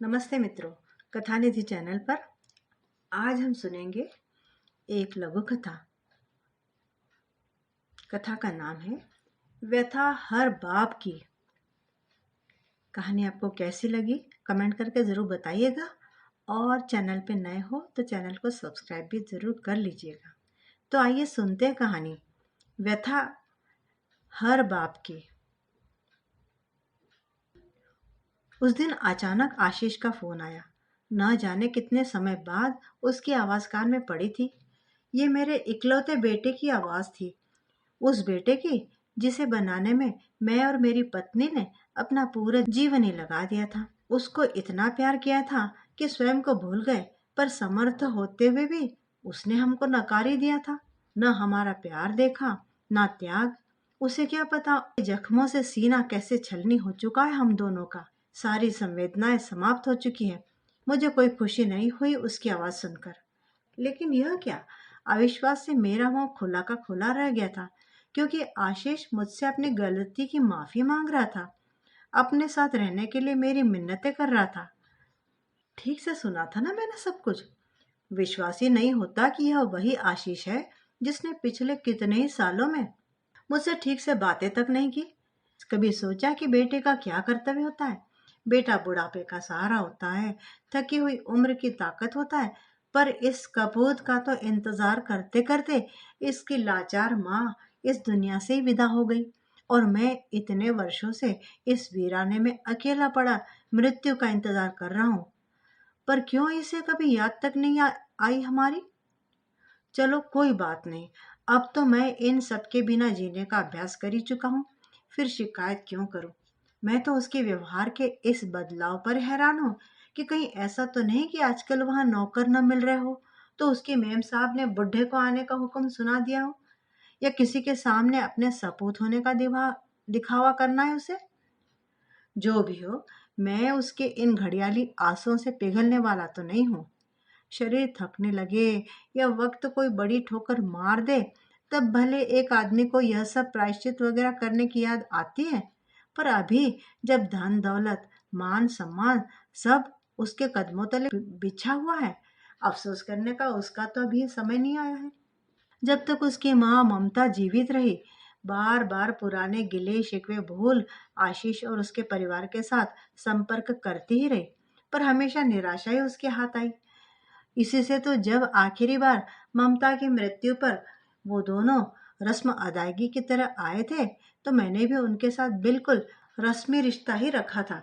नमस्ते मित्रों, कथानिधि चैनल पर आज हम सुनेंगे एक लघु कथा। कथा का नाम है व्यथा हर बाप की। कहानी आपको कैसी लगी कमेंट करके ज़रूर बताइएगा और चैनल पे नए हो तो चैनल को सब्सक्राइब भी ज़रूर कर लीजिएगा। तो आइए सुनते हैं कहानी व्यथा हर बाप की। उस दिन अचानक आशीष का फोन आया। न जाने कितने समय बाद उसकी आवाज कान में पड़ी थी। ये मेरे इकलौते बेटे की आवाज थी, उस बेटे की जिसे बनाने में मैं और मेरी पत्नी ने अपना पूरा जीवन ही लगा दिया था। उसको इतना प्यार किया था कि स्वयं को भूल गए, पर समर्थ होते हुए भी उसने हमको नकार ही दिया था। न हमारा प्यार देखा, न त्याग। उसे क्या पता जख्मों से सीना कैसे छलनी हो चुका है हम दोनों का। सारी संवेदनाएं समाप्त हो चुकी है। मुझे कोई खुशी नहीं हुई उसकी आवाज सुनकर, लेकिन यह क्या, अविश्वास से मेरा मुंह खुला का खुला रह गया था, क्योंकि आशीष मुझसे अपनी गलती की माफी मांग रहा था, अपने साथ रहने के लिए मेरी मिन्नतें कर रहा था। ठीक से सुना था ना मैंने सब कुछ। विश्वास ही नहीं होता कि यह वही आशीष है जिसने पिछले कितने ही सालों में मुझसे ठीक से बातें तक नहीं की। कभी सोचा कि बेटे का क्या कर्तव्य होता है। बेटा बुढ़ापे का सहारा होता है, थकी हुई उम्र की ताकत होता है, पर इस कपूत का तो इंतजार करते करते इसकी लाचार माँ इस दुनिया से ही विदा हो गई, और मैं इतने वर्षों से इस वीराने में अकेला पड़ा मृत्यु का इंतजार कर रहा हूँ। पर क्यों इसे कभी याद तक नहीं आई हमारी। चलो कोई बात नहीं, अब तो मैं इन सब के बिना जीने का अभ्यास कर ही चुका हूँ, फिर शिकायत क्यों करूँ। मैं तो उसके व्यवहार के इस बदलाव पर हैरान हूँ कि कहीं ऐसा तो नहीं कि आजकल वहाँ नौकर न मिल रहे हो तो उसकी मेम साहब ने बुढ़े को आने का हुक्म सुना दिया हो, या किसी के सामने अपने सपूत होने का दिखावा करना है उसे। जो भी हो, मैं उसके इन घड़ियाली आंसुओं से पिघलने वाला तो नहीं हूँ। शरीर थकने लगे या वक्त कोई बड़ी ठोकर मार दे, तब भले एक आदमी को यह सब प्रायश्चित वगैरह करने की याद आती है, पर अभी जब धन दौलत मान सम्मान सब उसके कदमों तले बिछा हुआ है, अफसोस करने का उसका तो अभी समय नहीं आया है। जब तक उसकी माँ ममता जीवित रही, बार बार पुराने गिले शिकवे भूल आशीष और उसके परिवार के साथ संपर्क करती ही रही, पर हमेशा निराशा ही उसके हाथ आई। इसी से तो जब आखिरी बार ममता की मृत्यु पर वो दोनों रस्म अदायगी की तरह आए थे, तो मैंने भी उनके साथ बिल्कुल रस्मी रिश्ता ही रखा था।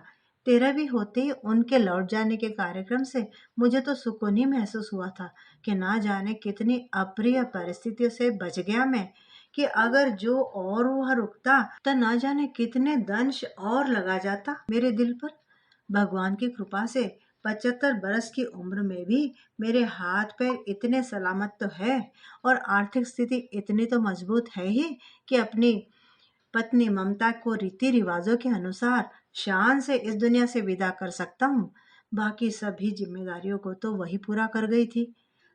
तेरा भी होते ही उनके लौट जाने के कार्यक्रम से मुझे तो सुकून ही महसूस हुआ था कि ना जाने कितनी अप्रिय परिस्थितियों से बच गया मैं, कि अगर जो और वह रुकता तो ना जाने कितने दंश और लगा जाता मेरे दिल पर। भगवान की कृपा से 75 बरस की उम्र में भी मेरे हाथ पैर इतने सलामत तो है, और आर्थिक स्थिति इतनी तो मजबूत है ही कि अपनी पत्नी ममता को रीति रिवाजों के अनुसार शान से इस दुनिया से विदा कर सकता हूँ। बाकी सभी जिम्मेदारियों को तो वही पूरा कर गई थी।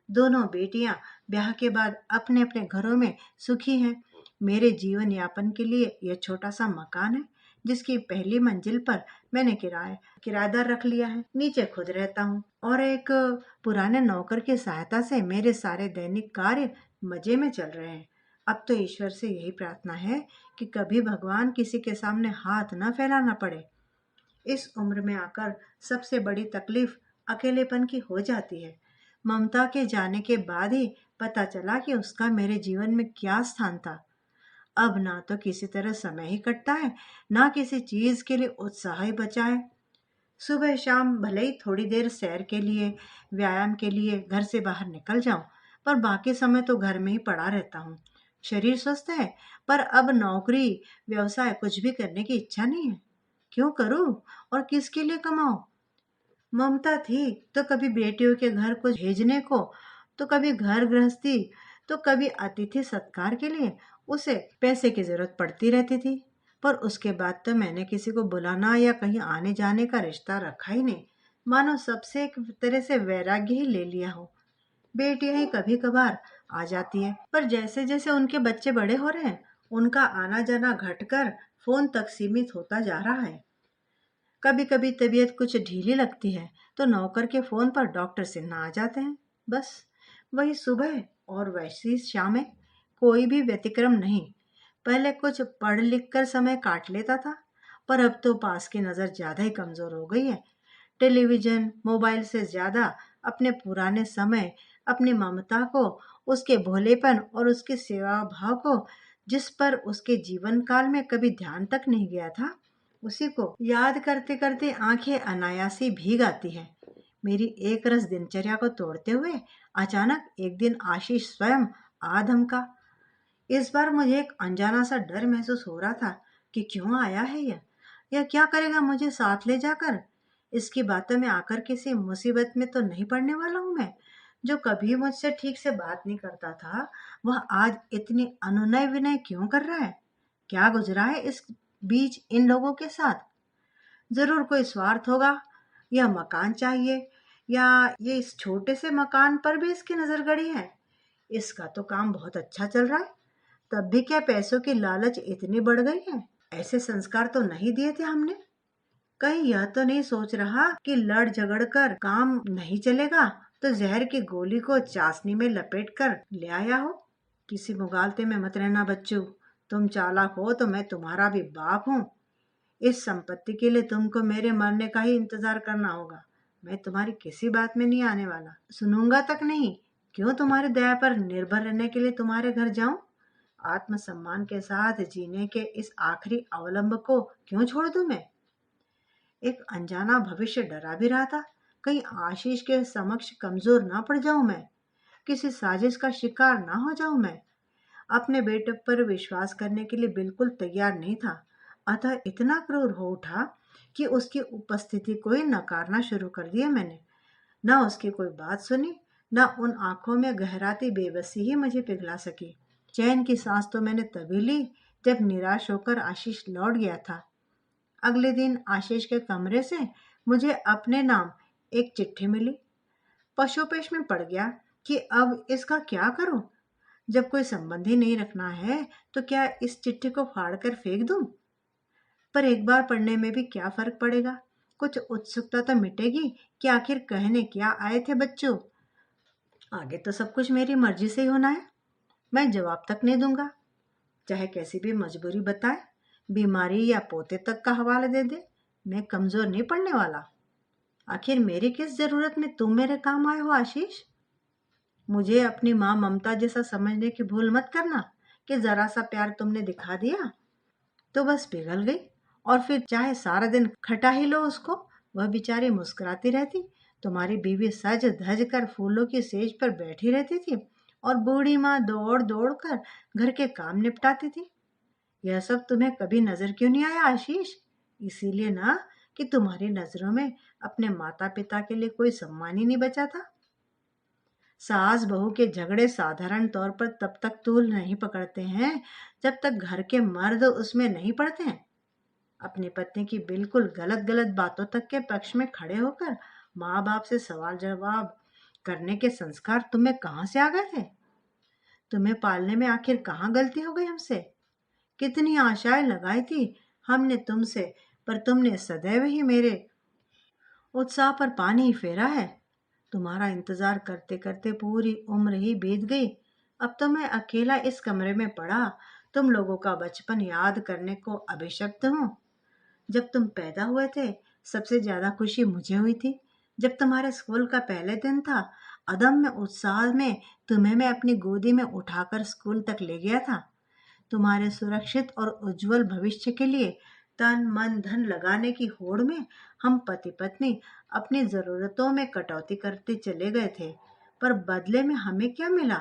दोनों बेटियां ब्याह के बाद अपने अपने घरों में सुखी हैं। मेरे जीवन यापन के लिए यह छोटा सा मकान है, जिसकी पहली मंजिल पर मैंने किराएदार रख लिया है। नीचे खुद रहता हूँ, और एक पुराने नौकर की सहायता से मेरे सारे दैनिक कार्य मजे में चल रहे हैं। अब तो ईश्वर से यही प्रार्थना है कि कभी भगवान किसी के सामने हाथ न फैलाना पड़े। इस उम्र में आकर सबसे बड़ी तकलीफ अकेलेपन की हो जाती है। ममता के जाने के बाद ही पता चला कि उसका मेरे जीवन में क्या स्थान था। अब ना तो किसी तरह समय ही कटता है, ना किसी चीज के लिए उत्साह ही बचा है। सुबह शाम भले ही थोड़ी देर सैर के लिए, व्यायाम के लिए घर से बाहर निकल जाऊं, पर बाकी समय तो घर में ही पड़ा रहता हूँ। शरीर स्वस्थ है, पर अब नौकरी व्यवसाय कुछ भी करने की इच्छा नहीं है। क्यों करूं और किसके लिए कमाऊं। ममता थी तो कभी बेटियों के घर कुछ भेजने को, तो कभी घर गृहस्थी, तो कभी अतिथि सत्कार के लिए उसे पैसे की जरूरत पड़ती रहती थी। पर उसके बाद तो मैंने किसी को बुलाना या कहीं आने जाने का रिश्ता रखा ही नहीं। मानो सबसे एक तरह से वैराग्य ही ले लिया हो। बेटियां ही कभी कभार आ जाती है, पर जैसे जैसे उनके बच्चे बड़े हो रहे हैं, उनका आना जाना घटकर फोन तक सीमित होता जा रहा है। कभी कभी तबीयत कुछ ढीली लगती है तो नौकर के फोन पर डॉक्टर से ना आ जाते हैं। बस वही सुबह और वैसी शामें, कोई भी व्यतिक्रम नहीं। पहले कुछ पढ़ लिख कर समय काट लेता था, पर अब तो पास की नज़र ज्यादा ही कमजोर हो गई है। टेलीविजन मोबाइल से ज्यादा अपने पुराने समय, अपनी ममता को, उसके भोलेपन और उसके सेवा भाव को, जिस पर उसके जीवन काल में कभी ध्यान तक नहीं गया था, उसी को याद करते करते आंखें अनायासी भीग आती हैं। मेरी एक रस दिनचर्या को तोड़ते हुए अचानक एक दिन आशीष स्वयं आ धमका। इस बार मुझे एक अनजाना सा डर महसूस हो रहा था कि क्यों आया है यह क्या करेगा मुझे साथ ले जाकर। इसकी बातों में आकर किसी मुसीबत में तो नहीं पड़ने वाला हूं मैं। जो कभी मुझसे ठीक से बात नहीं करता था, वह आज इतनी अनुनय विनय क्यों कर रहा है? क्या गुजरा है इस बीच इन लोगों के साथ? जरूर कोई स्वार्थ होगा। यह मकान चाहिए, या ये इस छोटे से मकान पर भी इसकी नजर गड़ी है। इसका तो काम बहुत अच्छा चल रहा है, तब भी क्या पैसों की लालच इतनी बढ़ गई है? ऐसे संस्कार तो नहीं दिए थे हमने। कहीं यह तो नहीं सोच रहा कि लड़ झगड़ कर काम नहीं चलेगा तो जहर की गोली को चाशनी में लपेट कर ले आया हो। किसी मुगालते में मत रहना बच्चू। तुम चालाक हो तो मैं तुम्हारा भी बाप हूँ। इस संपत्ति के लिए तुमको मेरे मरने का ही इंतजार करना होगा। मैं तुम्हारी किसी बात में नहीं आने वाला, सुनूंगा तक नहीं। क्यों तुम्हारी दया पर निर्भर रहने के लिए तुम्हारे घर जाऊं? आत्मसम्मान के साथ जीने के इस आखिरी अवलंब को क्यों छोड़ दूं मैं? एक अनजाना भविष्य डरा भी रहा था। कहीं आशीष के समक्ष कमजोर ना पड़ जाऊं मैं, किसी साजिश का शिकार ना हो जाऊं मैं। अपने बेटे पर विश्वास करने के लिए बिल्कुल तैयार नहीं था, अतः इतना क्रूर हो उठा कि उसकी उपस्थिति को ही नकारना शुरू कर दिया मैंने। न उसकी कोई बात सुनी, न उन आंखों में गहराती बेबसी ही मुझे पिघला सकी। चैन की सांस तो मैंने तभी ली जब निराश होकर आशीष लौट गया था। अगले दिन आशीष के कमरे से मुझे अपने नाम एक चिट्ठी मिली। पशुपेश में पड़ गया कि अब इसका क्या करूं। जब कोई संबंध ही नहीं रखना है तो क्या इस चिट्ठी को फाड़ कर फेंक दूं? पर एक बार पढ़ने में भी क्या फर्क पड़ेगा? कुछ उत्सुकता तो मिटेगी कि आखिर कहने क्या आए थे बच्चों। आगे तो सब कुछ मेरी मर्जी से ही होना है। मैं जवाब तक नहीं दूंगा, चाहे कैसी भी मजबूरी बताए, बीमारी या पोते तक का हवाला दे दे। मैं कमजोर नहीं पड़ने वाला। आखिर मेरी किस जरूरत में तुम मेरे काम आए हो आशीष? मुझे अपनी माँ ममता जैसा समझने की भूल मत करना कि जरा सा प्यार तुमने दिखा दिया तो बस पिघल गई, और फिर चाहे सारा दिन खटा ही लो उसको, वह बेचारी मुस्कुराती रहती। तुम्हारी बीवी सज धज कर फूलों की सेज पर बैठी रहती थी और बूढ़ी माँ दौड़ दौड़ कर घर के काम निपटाती थी। यह सब तुम्हें कभी नजर क्यों नहीं आया आशीष? इसीलिए ना कि तुम्हारी नजरों में अपने माता पिता के लिए कोई सम्मान ही नहीं बचा था। सास बहू के झगड़े साधारण तौर पर तब तक तूल नहीं पकड़ते हैं जब तक घर के मर्द उसमें नहीं पड़ते हैं। अपनी पत्नी की बिल्कुल गलत गलत बातों तक के पक्ष में खड़े होकर माँ बाप से सवाल जवाब करने के संस्कार तुम्हें कहाँ से आ गए थे? तुम्हें पालने में आखिर कहाँ गलती हो गई हमसे? कितनी आशाएं लगाई थी हमने तुमसे, पर तुमने सदैव ही मेरे उत्साह पर पानी ही फेरा है। तुम्हारा इंतजार करते करते पूरी उम्र ही बीत गई। अब तो मैं अकेला इस कमरे में पड़ा तुम लोगों का बचपन याद करने को अभिशप्त हूँ। जब तुम पैदा हुए थे सबसे ज्यादा खुशी मुझे हुई थी। जब तुम्हारे स्कूल का पहले दिन था, अदम्य उत्साह में तुम्हें मैं अपनी गोदी में उठाकर स्कूल तक ले गया था। तुम्हारे सुरक्षित और उज्जवल भविष्य के लिए तन मन धन लगाने की होड़ में हम पति पत्नी अपनी जरूरतों में कटौती करते चले गए थे, पर बदले में हमें क्या मिला?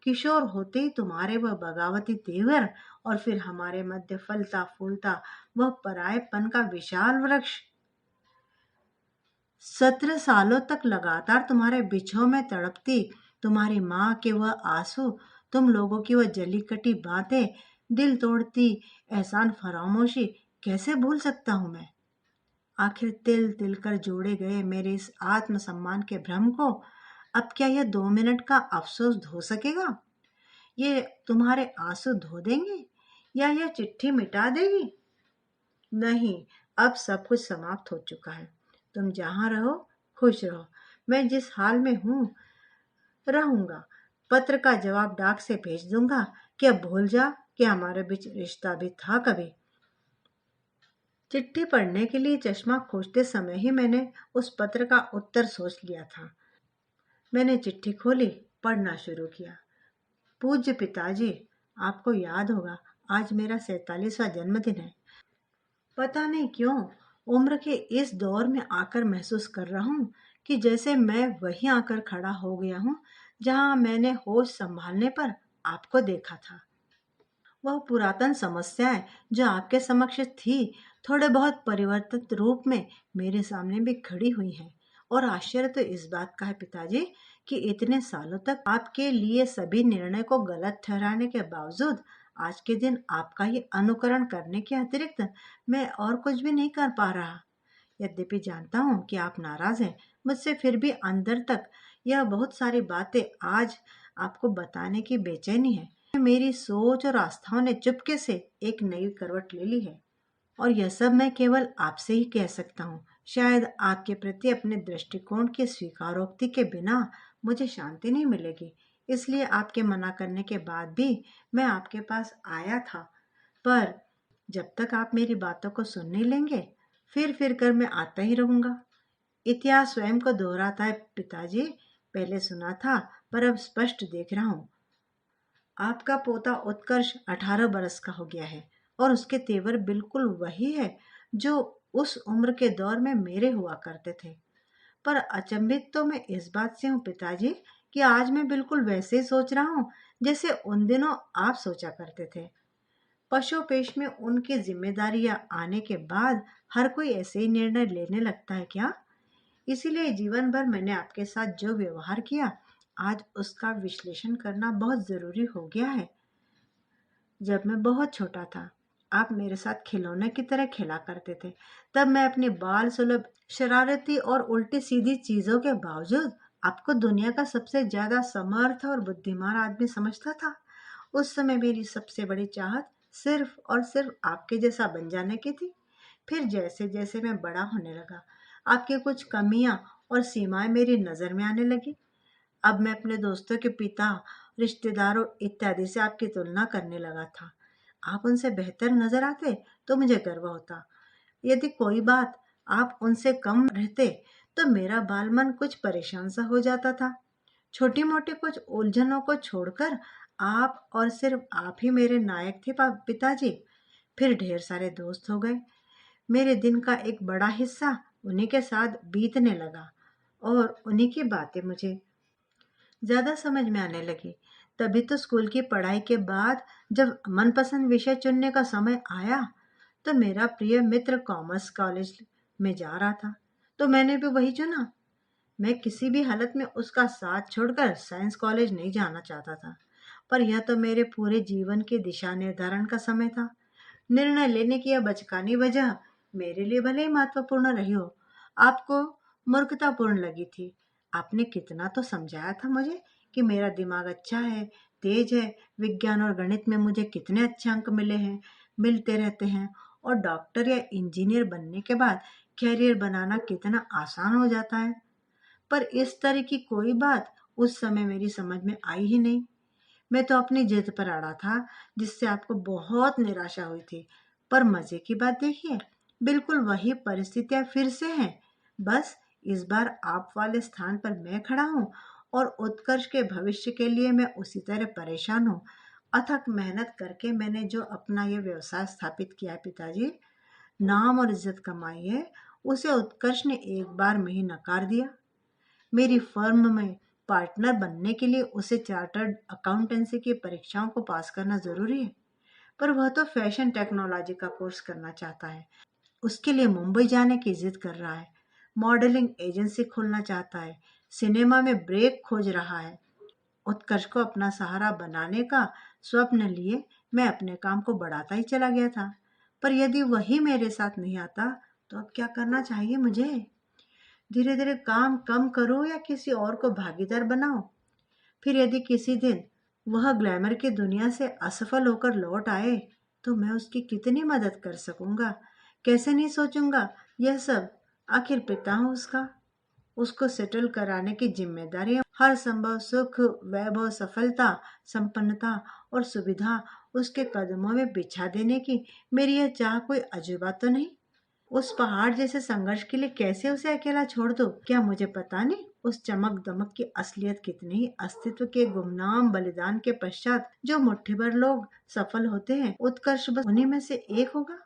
किशोर होते ही तुम्हारे वह बगावती तेवर, और फिर हमारे मध्य फलता फूलता वह परायेपन का विशाल वृक्ष। 17 सालों तक लगातार तुम्हारे बिछों में तड़पती तुम्हारी माँ के वह आंसू, तुम लोगों की वह जली कटी बातें, दिल तोड़ती एहसान फरामोशी कैसे भूल सकता हूँ मैं? आखिर तिल तिल कर जोड़े गए मेरे इस आत्मसम्मान के भ्रम को अब क्या यह 2 मिनट का अफसोस धो सकेगा? ये तुम्हारे आंसू धो देंगे या यह चिट्ठी मिटा देगी? नहीं, अब सब कुछ समाप्त हो चुका है। तुम जहाँ रहो खुश रहो। मैं जिस हाल में हूँ रहूंगा। पत्र का जवाब डाक से भेज दूंगा कि अब भूल जा कि हमारे बीच रिश्ता भी था कभी। चिट्ठी पढ़ने के लिए चश्मा खोजते समय ही मैंने उस पत्र का उत्तर सोच लिया था। मैंने चिट्ठी खोली, पढ़ना शुरू किया। पूज्य पिताजी, आपको याद होगा आज मेरा 47वां जन्मदिन है। पता नहीं क्यों उम्र के इस दौर में आकर महसूस कर रहा हूँ कि जैसे मैं वहीं आकर खड़ा हो गया हूँ जहाँ मैंने होश संभालने पर आपको देखा था। वह पुरातन समस्याएं जो आपके समक्ष थी थोड़े बहुत परिवर्तित रूप में मेरे सामने भी खड़ी हुई हैं। और आश्चर्य तो इस बात का है पिताजी कि इतने सालों तक आपके लिए सभी निर्णय को गलत ठहराने के बावजूद आज के दिन आपका ही अनुकरण करने के अतिरिक्त मैं और कुछ भी नहीं कर पा रहा। यद्यपि जानता हूँ कि आप नाराज हैं मुझसे, फिर भी अंदर तक यह बहुत सारी बातें आज आपको बताने की बेचैनी है। मेरी सोच और आस्थाओं ने चुपके से एक नई करवट ले ली है और यह सब मैं केवल आपसे ही कह सकता हूँ। शायद आपके प्रति अपने दृष्टिकोण की स्वीकारोक्ति के बिना मुझे शांति नहीं मिलेगी। इसलिए आपके मना करने के बाद भी मैं आपके पास आया था। पर जब तक आप मेरी बातों को सुन नहीं लेंगे फिर कर मैं आता ही रहूंगा। इतिहास स्वयं को दोहराता है पिताजी। पहले सुना था पर अब स्पष्ट देख रहा हूँ। आपका पोता उत्कर्ष 18 बरस का हो गया है और उसके तेवर बिल्कुल वही है जो उस उम्र के दौर में मेरे हुआ करते थे। पर अचंभित तो मैं इस बात से हूँ पिताजी कि आज मैं बिल्कुल वैसे ही सोच रहा हूँ जैसे उन दिनों आप सोचा करते थे। पशुपेश में उनकी जिम्मेदारियां आने के बाद हर कोई ऐसे ही निर्णय लेने लगता है क्या? इसीलिए जीवन भर मैंने आपके साथ जो व्यवहार किया आज उसका विश्लेषण करना बहुत जरूरी हो गया है। जब मैं बहुत छोटा था आप मेरे साथ खिलौने की तरह खेला करते थे। तब मैं अपनी बाल सुलभ शरारती और उल्टी सीधी चीजों के बावजूद आपको दुनिया का सबसे ज्यादा समर्थ और बुद्धिमान आदमी समझता था। उस समय मेरी सबसे बड़ी चाहत सिर्फ और सिर्फ आपके जैसा बन जाने की थी। फिर जैसे जैसे मैं बड़ा होने लगा आपकी कुछ कमियां और सीमाएं मेरी नजर में आने लगी। अब मैं अपने दोस्तों के पिता, रिश्तेदारों इत्यादि से आपकी तुलना करने लगा था। आप उनसे बेहतर नजर आते तो मुझे गर्व होता। यदि कोई बात आप उनसे कम रहते तो मेरा बाल मन कुछ परेशान सा हो जाता था। छोटी मोटी कुछ उलझनों को छोड़कर आप और सिर्फ आप ही मेरे नायक थे पिताजी। फिर ढेर सारे दोस्त हो गए। मेरे दिन का एक बड़ा हिस्सा उन्हीं के साथ बीतने लगा और उन्हीं की बातें मुझे ज्यादा समझ में आने लगी। तभी तो स्कूल की पढ़ाई के बाद जब मनपसंद विषय चुनने का समय आया तो मेरा प्रिय मित्र कॉमर्स कॉलेज में जा रहा था तो मैंने भी वही चुना। मैं किसी भी हालत में उसका साथ छोड़कर साइंस कॉलेज नहीं जाना चाहता था। पर यह तो मेरे पूरे जीवन के दिशा निर्धारण का समय था। निर्णय लेने की यह बचकानी वजह मेरे लिए भले ही महत्वपूर्ण रही हो, आपको मूर्खतापूर्ण लगी थी। आपने कितना तो समझाया था मुझे कि मेरा दिमाग अच्छा है, तेज है, विज्ञान और गणित में मुझे कितने अच्छे अंक मिलते रहते हैं और डॉक्टर या इंजीनियर बनने के बाद कैरियर बनाना कितना आसान हो जाता है। पर इस तरह की कोई बात उस समय मेरी समझ में आई ही नहीं। मैं तो अपनी जिद पर अड़ा था जिससे आपको बहुत निराशा हुई थी। पर मजे की बात देखिए, बिल्कुल वही परिस्थितियां फिर से हैं। बस इस बार आप वाले स्थान पर मैं खड़ा हूँ और उत्कर्ष के भविष्य के लिए मैं उसी तरह परेशान हूँ। अथक मेहनत करके मैंने जो अपना ये व्यवसाय स्थापित किया है पिताजी, नाम और इज्जत कमाई है, उसे उत्कर्ष ने एक बार में ही नकार दिया। मेरी फर्म में पार्टनर बनने के लिए उसे चार्टर्ड अकाउंटेंसी की परीक्षाओं को पास करना जरूरी है। पर वह तो फैशन टेक्नोलॉजी का कोर्स करना चाहता है। उसके लिए मुंबई जाने की जिद कर रहा है। मॉडलिंग एजेंसी खोलना चाहता है। सिनेमा में ब्रेक खोज रहा है। उत्कर्ष को अपना सहारा बनाने का स्वप्न लिए मैं अपने काम को बढ़ाता ही चला गया था। पर यदि वही मेरे साथ नहीं आता तो अब क्या करना चाहिए मुझे? धीरे धीरे काम कम करो या किसी और को भागीदार बनाओ? फिर यदि किसी दिन वह ग्लैमर की दुनिया से असफल होकर लौट आए तो मैं उसकी कितनी मदद कर सकूंगा? कैसे नहीं सोचूंगा यह सब। आखिर पिता हूं उसका। उसको सेटल कराने की जिम्मेदारी है। हर संभव सुख, वैभव, सफलता, संपन्नता और सुविधा उसके कदमों में बिछा देने की मेरी यह चाह कोई अजूबा तो नहीं। उस पहाड़ जैसे संघर्ष के लिए कैसे उसे अकेला छोड़ दूं? क्या मुझे पता नहीं उस चमक दमक की असलियत कितनी ही अस्तित्व के गुमनाम बलिदान के पश्चात जो मुट्ठी भर लोग सफल होते हैं, उत्कर्ष बस उन्हीं में से एक होगा?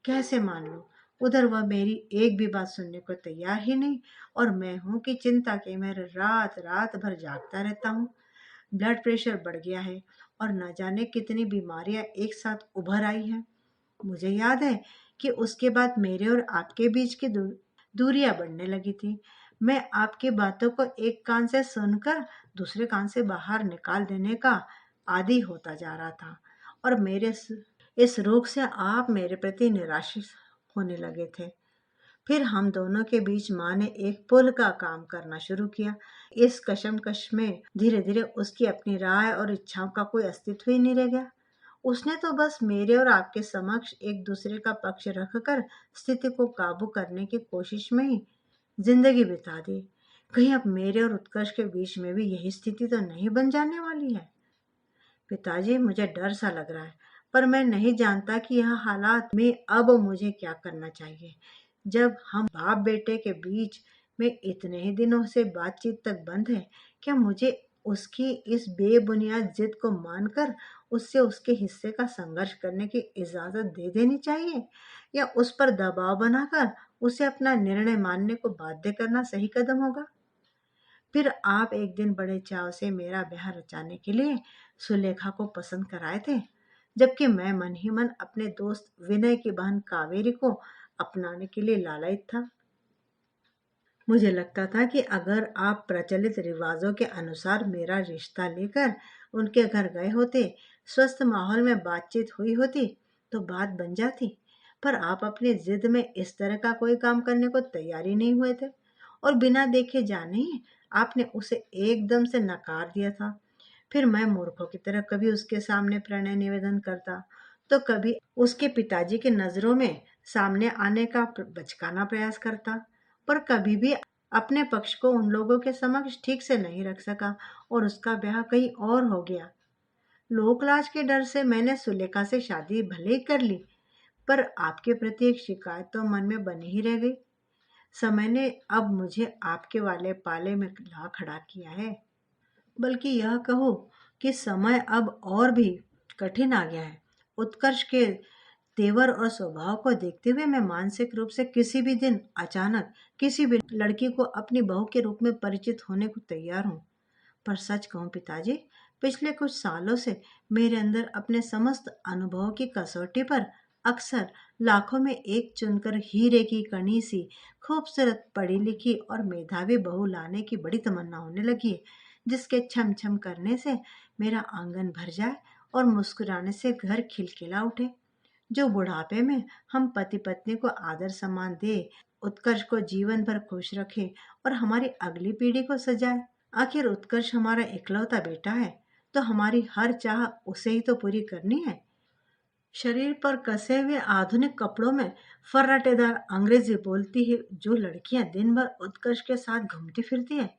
कैसे मान लूं? उधर वह मेरी एक भी बात सुनने को तैयार ही नहीं, और मैं हूं कि चिंता के मेरे रात रात भर जागता रहता हूँ। ब्लड प्रेशर बढ़ गया है और न जाने कितनी बीमारियां एक साथ उभर आई हैं। मुझे याद है कि उसके बाद मेरे और आपके बीच की दूरियां बढ़ने लगी थी। मैं आपकी बातों को एक कान से सुनकर दूसरे कान से बाहर निकाल देने का आदी होता जा रहा था, और मेरे इस रोग से आप मेरे प्रति निराश होने लगे थे। फिर हम दोनों के बीच माँ ने एक पुल का काम करना शुरू किया। इस कशमकश में धीरे धीरे उसकी अपनी राय और इच्छाओं का कोई अस्तित्व ही नहीं रह गया। उसने तो बस मेरे और आपके समक्ष एक दूसरे का पक्ष रखकर स्थिति को काबू करने की कोशिश में ही जिंदगी बिता दी। कहीं अब मेरे और उत्कर्ष के बीच में भी यही स्थिति तो नहीं बन जाने वाली है? पिताजी, मुझे डर सा लग रहा है, पर मैं नहीं जानता कि यह हालात में अब मुझे क्या करना चाहिए। जब हम बाप बेटे के बीच में इतने ही दिनों से बातचीत तक बंद है, क्या मुझे उसकी इस बेबुनियाद जिद को मानकर उससे उसके हिस्से का संघर्ष करने की इजाजत दे देनी चाहिए, या उस पर दबाव बनाकर उसे अपना निर्णय मानने को बाध्य करना सही कदम होगा? फिर आप एक दिन बड़े चाव से मेरा ब्याह रचाने के लिए सुलेखा को पसंद कराए थे, जबकि मैं मन ही मन अपने दोस्त विनय की बहन कावेरी को अपनाने के लिए लालायित था। मुझे लगता था कि अगर आप प्रचलित रिवाजों के अनुसार मेरा रिश्ता लेकर उनके घर गए होते, स्वस्थ माहौल में बातचीत हुई होती, तो बात बन जाती। पर आप अपनी जिद में इस तरह का कोई काम करने को तैयार ही नहीं हुए थे, और बिना देखे जाने ही आपने उसे एकदम से नकार दिया था। फिर मैं मूर्खों की तरह कभी उसके सामने प्रणय निवेदन करता, तो कभी उसके पिताजी की नजरों में सामने आने का बचकाना प्रयास करता, पर कभी भी अपने पक्ष को उन लोगों के समक्ष ठीक से नहीं रख सका, और उसका ब्याह कहीं और हो गया। लोकलाज के डर से मैंने सुलेखा से शादी भले ही कर ली, पर आपके प्रति एक शिकायत तो मन में बनी ही रह गई। समय ने अब मुझे आपके वाले पाले में ला खड़ा किया है। बल्कि यह कहो कि समय अब और भी कठिन आ गया है। उत्कर्ष के तेवर और स्वभाव को देखते हुए मैं मानसिक रूप से किसी भी दिन अचानक किसी भी लड़की को अपनी बहू के रूप में परिचित होने को तैयार हूँ। पर सच कहूँ पिताजी, पिछले कुछ सालों से मेरे अंदर अपने समस्त अनुभवों की कसौटी पर अक्सर लाखों में एक चुनकर हीरे की कणी सी खूबसूरत पढ़ी लिखी और मेधावी बहू लाने की बड़ी तमन्ना होने लगी है, जिसके छम छम करने से मेरा आंगन भर जाए और मुस्कुराने से घर खिलखिला उठे। जो बुढ़ापे में हम पति पत्नी को आदर सम्मान दे, उत्कर्ष को जीवन भर खुश रखे और हमारी अगली पीढ़ी को सजाए। आखिर उत्कर्ष हमारा इकलौता बेटा है, तो हमारी हर चाह उसे ही तो पूरी करनी है। शरीर पर कसे हुए आधुनिक कपड़ों में फर्राटेदार अंग्रेजी बोलती है जो लड़कियां दिन भर उत्कर्ष के साथ घूमती फिरती है,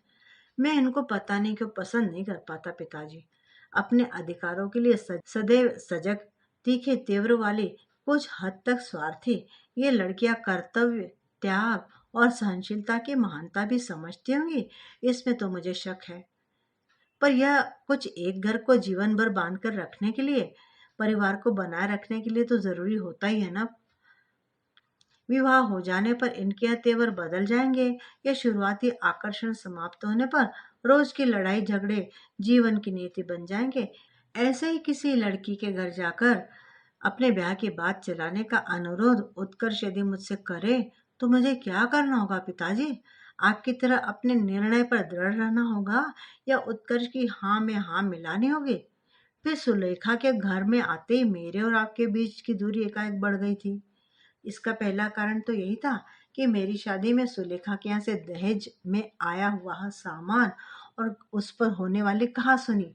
मैं इनको पता नहीं क्यों पसंद नहीं कर पाता पिताजी। अपने अधिकारों के लिए सदैव सजग, तीखे तेवर वाली, कुछ हद तक स्वार्थी ये लड़कियां कर्तव्य, त्याग और सहनशीलता की महानता भी समझती होंगी, इसमें तो मुझे शक है। पर यह कुछ एक घर को जीवन भर बांध कर रखने के लिए, परिवार को बनाए रखने के लिए तो जरूरी होता ही है ना। विवाह हो जाने पर इनके यह तेवर बदल जाएंगे, या शुरुआती आकर्षण समाप्त होने पर रोज की लड़ाई झगड़े जीवन की नीति बन जाएंगे। ऐसे ही किसी लड़की के घर जाकर अपने ब्याह की बात चलाने का अनुरोध उत्कर्ष यदि मुझसे करे, तो मुझे क्या करना होगा पिताजी? आपकी तरह अपने निर्णय पर दृढ़ रहना होगा, या उत्कर्ष की हाँ में हाँ मिलानी होगी? फिर सुलेखा के घर में आते ही मेरे और आपके बीच की दूरी एकाएक बढ़ गई थी। इसका पहला कारण तो यही था कि मेरी शादी में सुलेखा के यहाँ से दहेज में आया हुआ सामान और उस पर होने वाली कहासुनी,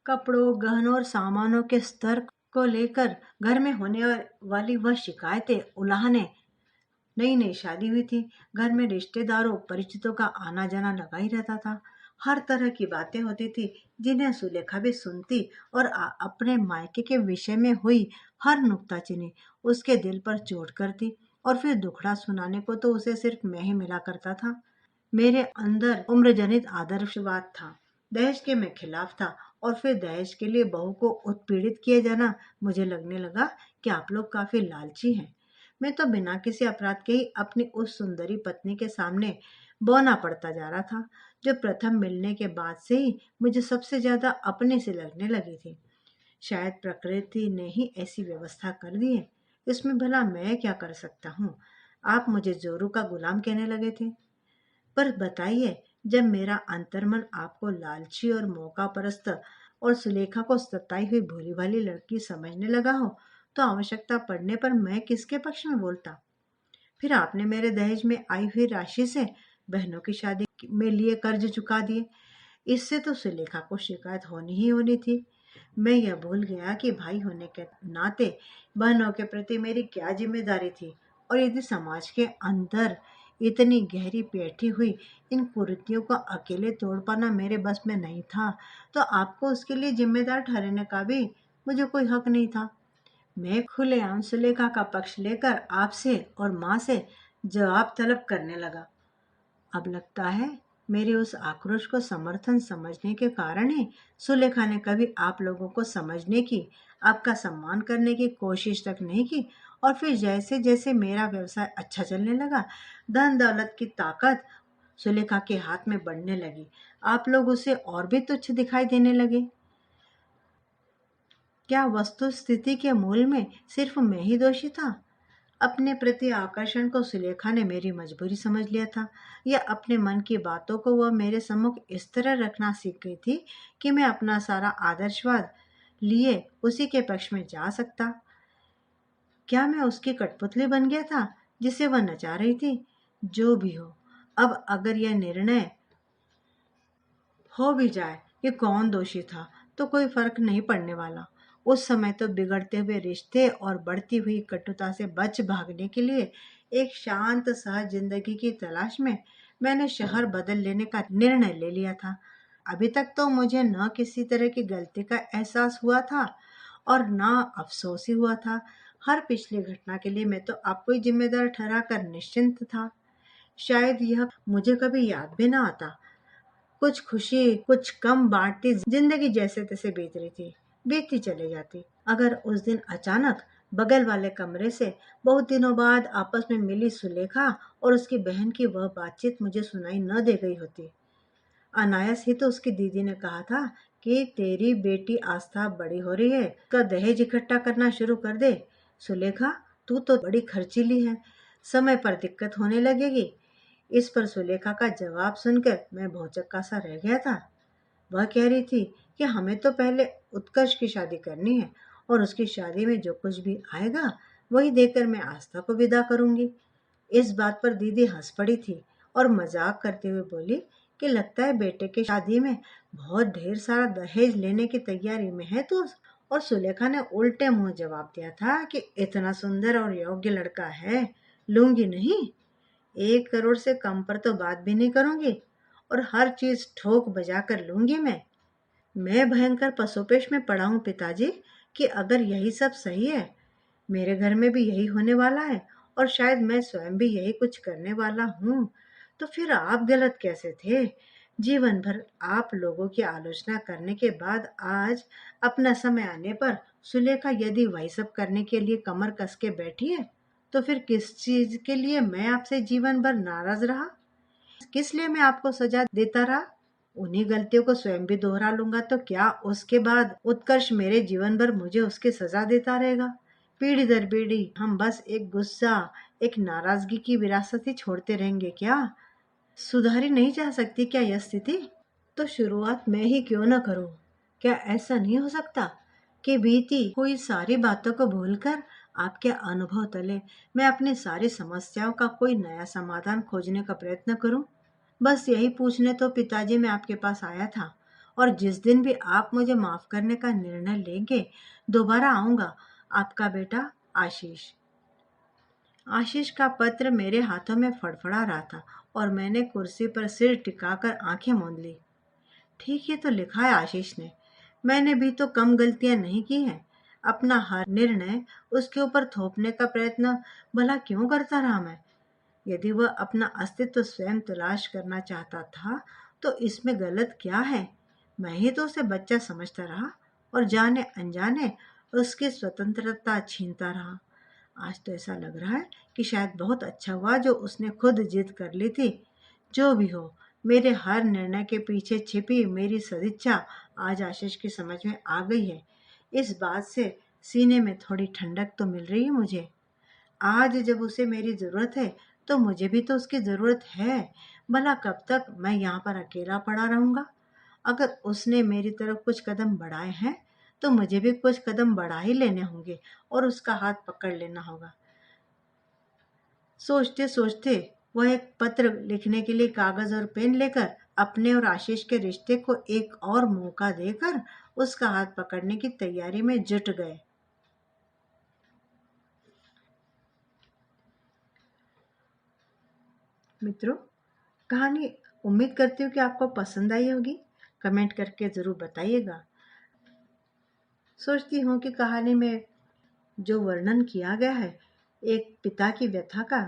कपड़ों, गहनों और सामानों के स्तर को लेकर घर में होने वाली वह शिकायतें उलाहने। नई नई शादी हुई थी। घर में रिश्तेदारों परिचितों का आना जाना लगा ही रहता था। हर तरह की बातें होती थी जिन्हें सुलेखा भी सुनती और अपने मायके के विषय में हुई हर नुक्ताचीनी उसके दिल पर चोट करती। और फिर दुखड़ा सुनाने को तो उसे सिर्फ मैं ही मिला करता था। मेरे अंदर उम्रजनित आदर्शवाद था। दहेज के मैं खिलाफ था। और फिर दहेज के लिए बहू को उत्पीड़ित किए जाना मुझे लगने लगा कि आप लोग काफी लालची हैं। मैं तो बिना किसी अपराध के ही अपनी उस सुंदरी पत्नी के सामने बौना पड़ता जा रहा था, जो प्रथम मिलने के बाद से ही मुझे सबसे ज्यादा अपने से लगने लगी थी। शायद प्रकृति ने ही ऐसी व्यवस्था कर दी है। इसमें भला मैं क्या कर सकता हूँ। आप मुझे जोरू का गुलाम कहने लगे थे। पर बताइए, जब मेरा अंतर्मन आपको लालची और मौका परस्त और सुलेखा को सताई हुई भोली भाली लड़की समझने लगा हो, तो आवश्यकता पड़ने पर मैं किसके पक्ष में बोलता। फिर आपने मेरे दहेज में आई हुई राशि से बहनों की शादी में लिए कर्ज चुका दिए। इससे तो सुलेखा को शिकायत होनी ही होनी थी। मैं यह भूल गया कि भाई होने के नाते बहनों के प्रति मेरी क्या जिम्मेदारी थी। और यदि समाज के अंदर इतनी गहरी बैठी हुई इन कुरीतियों को अकेले तोड़ पाना मेरे बस में नहीं था, तो आपको उसके लिए जिम्मेदार ठहराने का भी मुझे कोई हक नहीं था। मैं खुलेआम सुलेखा का पक्ष लेकर आपसे और माँ से जवाब तलब करने लगा। अब लगता है मेरे उस आक्रोश को समर्थन समझने के कारण ही सुलेखा ने कभी आप लोगों को समझने की, आपका सम्मान करने की कोशिश तक नहीं की। और फिर जैसे जैसे मेरा व्यवसाय अच्छा चलने लगा, धन दौलत की ताकत सुलेखा के हाथ में बढ़ने लगी, आप लोग उसे और भी तुच्छ दिखाई देने लगे। क्या वस्तु स्थिति के मूल में सिर्फ मैं ही दोषी था? अपने प्रति आकर्षण को सुलेखा ने मेरी मजबूरी समझ लिया था, या अपने मन की बातों को वह मेरे सम्मुख इस तरह रखना सीख गई थी कि मैं अपना सारा आदर्शवाद लिए उसी के पक्ष में जा सकता। क्या मैं उसकी कठपुतली बन गया था जिसे वह नचा रही थी? जो भी हो, अब अगर यह निर्णय हो भी जाए कि कौन दोषी था, तो कोई फर्क नहीं पड़ने वाला। उस समय तो बिगड़ते हुए रिश्ते और बढ़ती हुई कटुता से बच भागने के लिए एक शांत सहज जिंदगी की तलाश में मैंने शहर बदल लेने का निर्णय ले लिया था। अभी तक तो मुझे न किसी तरह की गलती का एहसास हुआ था और न अफसोस ही हुआ था। हर पिछली घटना के लिए मैं तो आपको ही जिम्मेदार ठहरा कर निश्चिंत था। शायद यह मुझे कभी याद भी ना आता। कुछ खुशी कुछ कम बांटती जिंदगी जैसे तैसे बीत रही थी, बीतती चली जाती। अगर उस दिन अचानक बगल वाले कमरे से बहुत दिनों बाद आपस में मिली सुलेखा और उसकी बहन की वह बातचीत मुझे सुनाई न दे गई होती। अनायास ही तो उसकी दीदी ने कहा था कि तेरी बेटी आस्था बड़ी हो रही है, का दहेज इकट्ठा करना शुरू कर दे। सुलेखा, तू तो बड़ी खर्चीली है, समय पर दिक्कत होने लगेगी। इस पर सुलेखा का जवाब सुनकर मैं भौचक्का सा रह गया था। वह कह रही थी कि हमें तो पहले उत्कर्ष की शादी करनी है और उसकी शादी में जो कुछ भी आएगा वही देकर मैं आस्था को विदा करूंगी। इस बात पर दीदी हंस पड़ी थी और मजाक करते हुए बोली कि लगता है बेटे की शादी में बहुत ढेर सारा दहेज लेने की तैयारी में है तू। और सुलेखा ने उल्टे मुंह जवाब दिया था कि इतना सुंदर और योग्य लड़का है, लूंगी नहीं। 1 करोड़ से कम पर तो बात भी नहीं करूंगी और हर चीज ठोक बजा कर लूंगी मैं भयंकर पसोपेश में पड़ा हूँ पिताजी, कि अगर यही सब सही है, मेरे घर में भी यही होने वाला है और शायद मैं स्वयं भी यही कुछ करने वाला हूँ, तो फिर आप गलत कैसे थे? जीवन भर आप लोगों की आलोचना करने के बाद आज अपना समय आने पर सुलेखा यदि वही सब करने के लिए कमर कस के बैठी है, तो फिर किस चीज के लिए मैं आपसे जीवन भर नाराज रहा? किस लिए मैं आपको सजा देता रहा? उन्हीं गलतियों को स्वयं भी दोहरा लूंगा तो क्या उसके बाद उत्कर्ष मेरे जीवन भर मुझे उसकी सजा देता रहेगा? पीढ़ी दर पीढ़ी हम बस एक गुस्सा, एक नाराजगी की विरासत ही छोड़ते रहेंगे क्या? सुधारी नहीं जा सकती क्या यह स्थिति? तो शुरुआत मैं ही क्यों न करूं? क्या ऐसा नहीं हो सकता कि बीती हुई सारी बातों को भूलकर आपके अनुभव तले मैं अपनी सारी समस्याओं का कोई नया समाधान खोजने का प्रयत्न करूं? बस यही पूछने तो पिताजी मैं आपके पास आया था और जिस दिन भी आप मुझे माफ़ करने का निर्णय लेंगे, दोबारा आऊँगा। आपका बेटा आशीष। आशीष का पत्र मेरे हाथों में फड़फड़ा रहा था और मैंने कुर्सी पर सिर टिकाकर आंखें मूंद ली। ठीक ही तो लिखा है आशीष ने। मैंने भी तो कम गलतियां नहीं की हैं। अपना हर निर्णय उसके ऊपर थोपने का प्रयत्न भला क्यों करता रहा मैं? यदि वह अपना अस्तित्व स्वयं तलाश करना चाहता था, तो इसमें गलत क्या है? मैं ही तो उसे बच्चा समझता रहा और जाने अनजाने उसकी स्वतंत्रता छीनता रहा। आज तो ऐसा लग रहा है कि शायद बहुत अच्छा हुआ जो उसने खुद जिद कर ली थी। जो भी हो, मेरे हर निर्णय के पीछे छिपी मेरी सदिच्छा आज आशीष की समझ में आ गई है। इस बात से सीने में थोड़ी ठंडक तो मिल रही है मुझे। आज जब उसे मेरी ज़रूरत है, तो मुझे भी तो उसकी ज़रूरत है। भला कब तक मैं यहाँ पर अकेला पड़ा रहूँगा? अगर उसने मेरी तरफ कुछ कदम बढ़ाए हैं, तो मुझे भी कुछ कदम बढ़ा ही लेने होंगे और उसका हाथ पकड़ लेना होगा। सोचते सोचते वह एक पत्र लिखने के लिए कागज और पेन लेकर अपने और आशीष के रिश्ते को एक और मौका देकर उसका हाथ पकड़ने की तैयारी में जुट गए। मित्रों, कहानी उम्मीद करती हूँ कि आपको पसंद आई होगी। कमेंट करके ज़रूर बताइएगा। सोचती हूँ कि कहानी में जो वर्णन किया गया है, एक पिता की व्यथा का,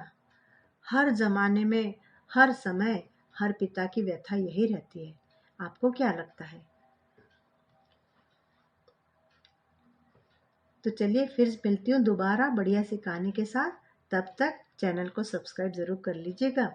हर ज़माने में, हर समय, हर पिता की व्यथा यही रहती है। आपको क्या लगता है? तो चलिए फिर मिलती हूँ दोबारा बढ़िया सी कहानी के साथ। तब तक चैनल को सब्सक्राइब ज़रूर कर लीजिएगा